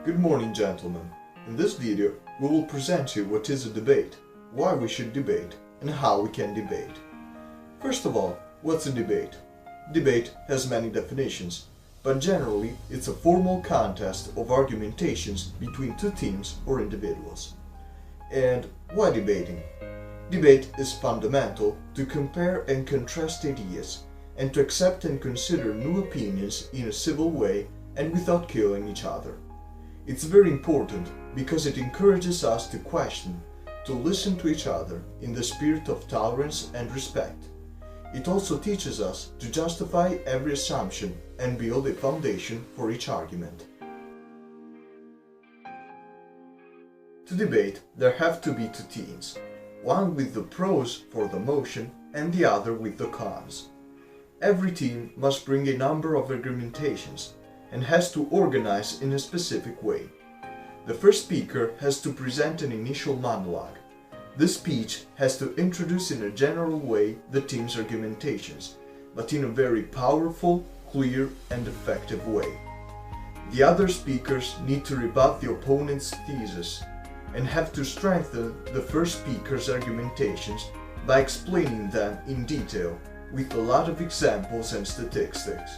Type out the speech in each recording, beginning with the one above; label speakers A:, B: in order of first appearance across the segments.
A: Good morning, gentlemen. In this video, we will present you what is a debate, why we should debate, and how we can debate. First of all, what's a debate? Debate has many definitions, but generally it's a formal contest of argumentations between two teams or individuals. And why debating? Debate is fundamental to compare and contrast ideas and to accept and consider new opinions in a civil way and without killing each other. It's very important because it encourages us to question, to listen to each other in the spirit of tolerance and respect. It also teaches us to justify every assumption and build a foundation for each argument. To debate, there have to be two teams, one with the pros for the motion and the other with the cons. Every team must bring a number of argumentations and has to organize in a specific way. The first speaker has to present an initial monologue. This speech has to introduce in a general way the team's argumentations, but in a very powerful, clear, and effective way. The other speakers need to rebut the opponent's thesis and have to strengthen the first speaker's argumentations by explaining them in detail with a lot of examples and statistics.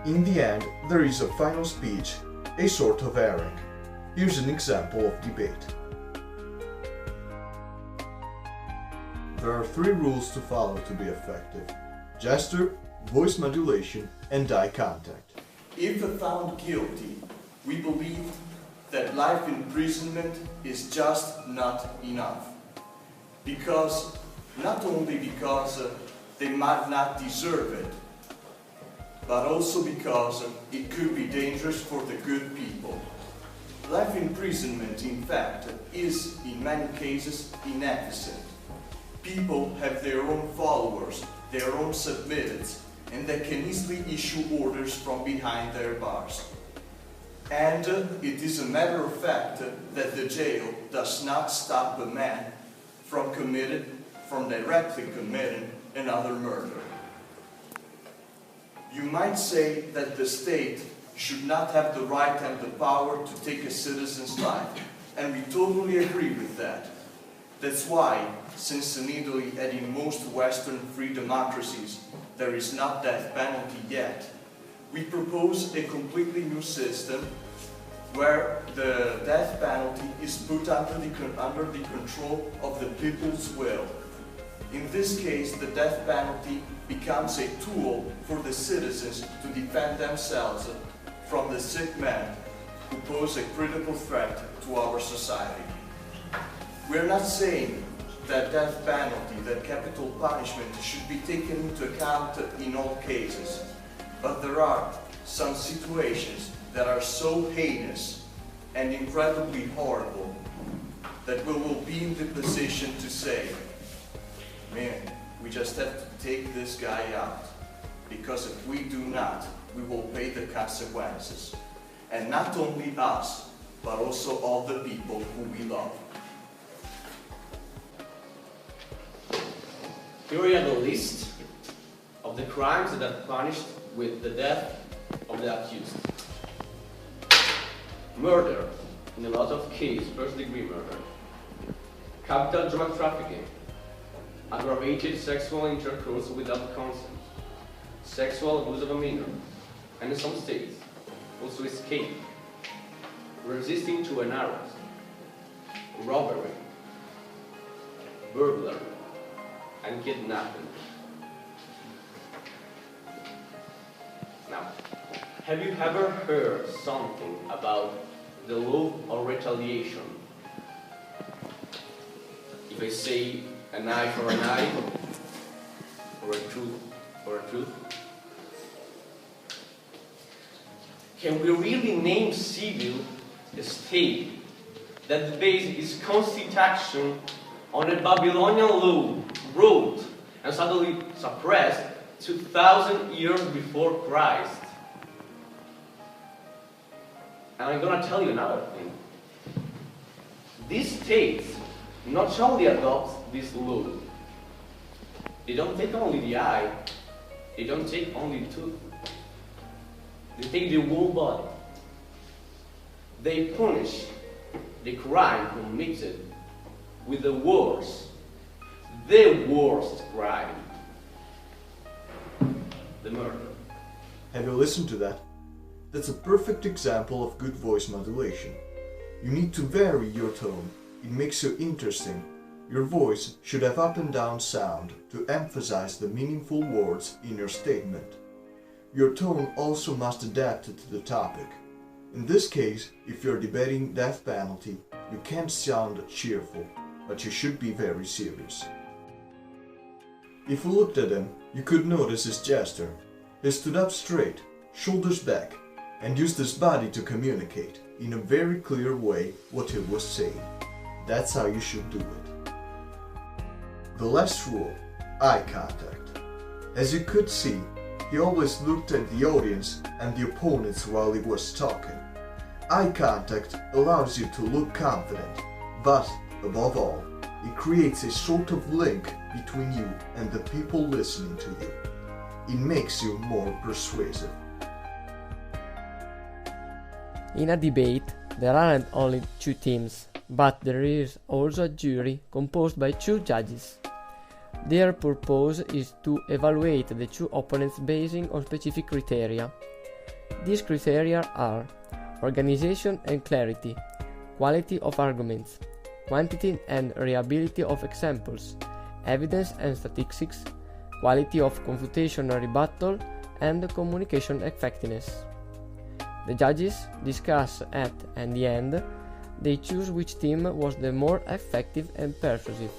A: In the end, there is a final speech, a sort of airing. Here's an example of debate. There are three rules to follow to be effective: gesture, voice modulation, and eye contact.
B: If found guilty, we believe that life imprisonment is just not enough. Not only because they might not deserve it, but also because it could be dangerous for the good people. Life imprisonment, in fact, is in many cases inefficient. People have their own followers, their own submitteds, and they can easily issue orders from behind their bars. And it is a matter of fact that the jail does not stop a man from directly committing another murder. You might say that the state should not have the right and the power to take a citizen's life, and we totally agree with that. That's why, since in Italy and in most Western free democracies there is not death penalty yet, we propose a completely new system where the death penalty is put under the control of the people's will. In this case, the death penalty becomes a tool for the citizens to defend themselves from the sick men who pose a critical threat to our society. We're not saying that death penalty, that capital punishment, should be taken into account in all cases, but there are some situations that are so heinous and incredibly horrible that we will be in the position to say, man, we just have to take this guy out, because if we do not, we will pay the consequences. And not only us, but also all the people who we love.
C: Here we have a list of the crimes that are punished with the death of the accused. Murder, in a lot of cases, first-degree murder. Capital drug trafficking. Aggravated sexual intercourse without consent. Sexual abuse of a minor. And in some states, also escape. Resisting to an arrest. Robbery. Burglary. And kidnapping. Now, have you ever heard something about the law of retaliation? If I say an eye for an eye, or a tooth for a tooth, can we really name civil a state that based its constitution on a Babylonian law wrote and suddenly suppressed 2,000 years before Christ? And I'm going to tell you another thing. These states not only adopt this law, they don't take only the eye, they don't take only the tooth, they take the whole body. They punish the crime committed with the worst crime, the murder.
A: Have you listened to that? That's a perfect example of good voice modulation. You need to vary your tone. It makes you interesting. Your voice should have up and down sound to emphasize the meaningful words in your statement. Your tone also must adapt to the topic. In this case, if you're debating death penalty, you can't sound cheerful, but you should be very serious. If you looked at him, you could notice his gesture. He stood up straight, shoulders back, and used his body to communicate in a very clear way what he was saying. That's how you should do it. The last rule, eye contact. As you could see, he always looked at the audience and the opponents while he was talking. Eye contact allows you to look confident, but above all, it creates a sort of link between you and the people listening to you. It makes you more persuasive.
D: In a debate, there aren't only two teams, but there is also a jury composed by two judges. Their purpose is to evaluate the two opponents based on specific criteria. These criteria are organization and clarity, quality of arguments, quantity and reliability of examples, evidence and statistics, quality of confrontational rebuttal, and communication effectiveness. The judges discuss at the end, they choose which team was the more effective and persuasive.